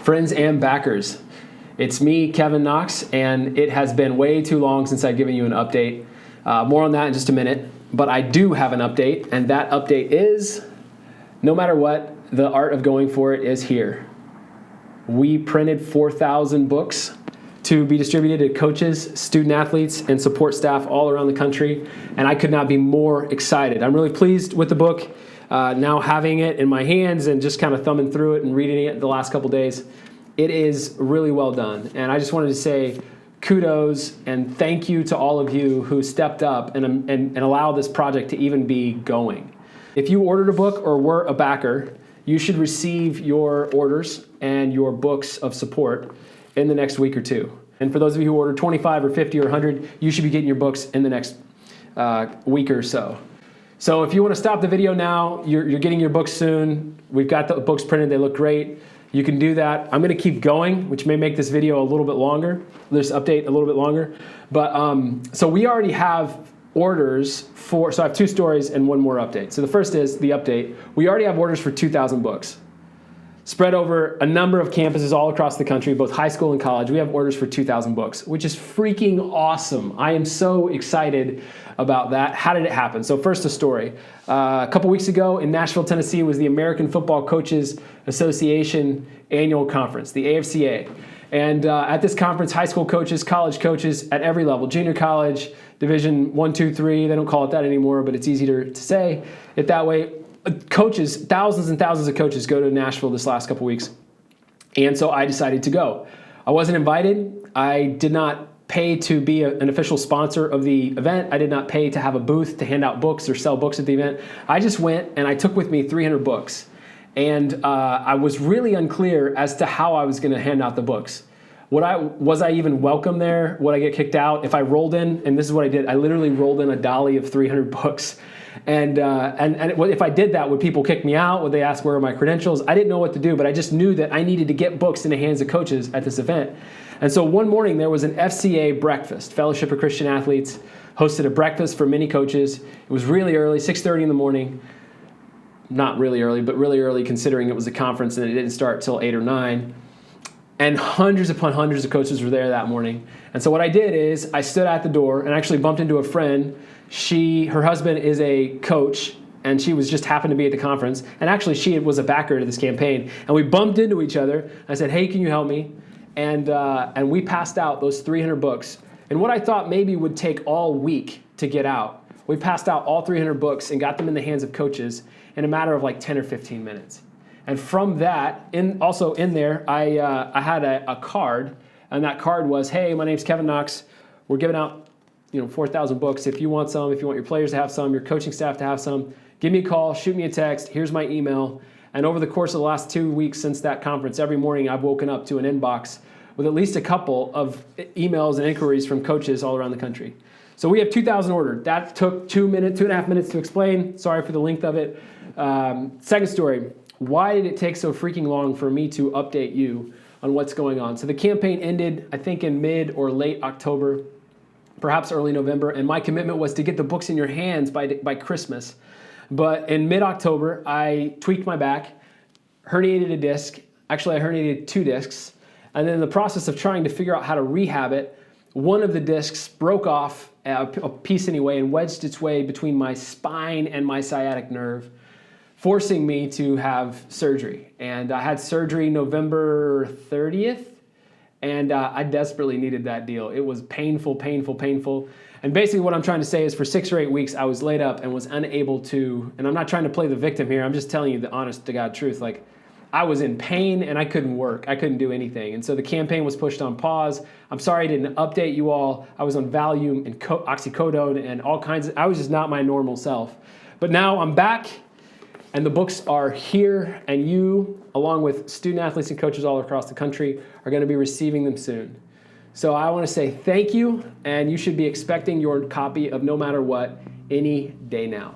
Friends and backers, it's me, Kevin Knox, and it has been way too long since I've given you an update. More on that in just a minute, but I do have an update, and that update is, no matter what, the art of going for it is here. We printed 4,000 books to be distributed to coaches, student athletes, and support staff all around the country, and I could not be more excited. I'm really pleased with the book. Now having it in my hands and just kind of thumbing through it and reading it the last couple days, it is really well done. And I just wanted to say kudos and thank you to all of you who stepped up and allowed this project to even be going. If you ordered a book or were a backer, you should receive your orders and your books of support in the next week or two. And for those of you who ordered 25 or 50 or 100, you should be getting your books in the next week or so. So if you want to stop the video now, you're getting your books soon. We've got the books printed, they look great. You can do that. I'm going to keep going, which may make this video a little bit longer, this update a little bit longer. But so we already have orders for, so I have two stories and one more update. So the first is the update. We already have orders for 2,000 books. Spread over a number of campuses all across the country, both high school and college. We have orders for 2,000 books, which is freaking awesome. I am so excited about that. How did it happen? So first, a story. A couple weeks ago in Nashville, Tennessee was the American Football Coaches Association annual conference, the AFCA. And at this conference, high school coaches, college coaches at every level, junior college, Division 1, 2, 3, they don't call it that anymore, but it's easier to say it that way. Coaches, thousands and thousands of coaches go to Nashville this last couple weeks. And so I decided to go. I wasn't invited. I did not pay to be an official sponsor of the event. I did not pay to have a booth to hand out books or sell books at the event. I just went and I took with me 300 books. And I was really unclear as to how I was going to hand out the books. Was I even welcome there? Would I get kicked out? If I rolled in, and this is what I did, I literally rolled in a dolly of 300 books. And if I did that, would people kick me out? Would they ask where are my credentials? I didn't know what to do, but I just knew that I needed to get books in the hands of coaches at this event. And so one morning there was an FCA breakfast, Fellowship of Christian Athletes, hosted a breakfast for many coaches. It was really early, 6:30 in the morning. Not really early, but really early considering it was a conference and it didn't start till 8 or 9. And hundreds upon hundreds of coaches were there that morning. And so what I did is I stood at the door and actually bumped into a friend. Her husband is a coach, and she was just happened to be at the conference. And actually, she was a backer to this campaign. And we bumped into each other. I said, "Hey, can you help me?" And we passed out those 300 books. And what I thought maybe would take all week to get out, we passed out all 300 books and got them in the hands of coaches in a matter of like 10 or 15 minutes. And from that, also in there, I had a card, and that card was, "Hey, my name's Kevin Knox. We're giving out 4,000 books. If you want some, if you want your players to have some, your coaching staff to have some, give me a call, shoot me a text. Here's my email." And over the course of the last 2 weeks since that conference, every morning I've woken up to an inbox with at least a couple of emails and inquiries from coaches all around the country. So we have 2,000 ordered. That took 2.5 minutes to explain. Sorry for the length of it. Second story. Why did it take so freaking long for me to update you on what's going on? So the campaign ended, I think, in mid or late October, perhaps early November, and my commitment was to get the books in your hands by Christmas. But in mid-October, I tweaked my back, herniated a disc. Actually, I herniated 2 discs. And then in the process of trying to figure out how to rehab it, one of the discs broke off, a piece anyway, and wedged its way between my spine and my sciatic nerve, forcing me to have surgery. And I had surgery November 30th, and I desperately needed that deal. It was painful, painful, painful. And basically what I'm trying to say is for 6 or 8 weeks, I was laid up and was unable to, and I'm not trying to play the victim here, I'm just telling you the honest to God truth. Like, I was in pain and I couldn't work. I couldn't do anything. And so the campaign was pushed on pause. I'm sorry I didn't update you all. I was on Valium and oxycodone and all kinds of, I was just not my normal self. But now I'm back. And the books are here, and you, along with student athletes and coaches all across the country, are going to be receiving them soon. So I want to say thank you, and you should be expecting your copy of No Matter What any day now.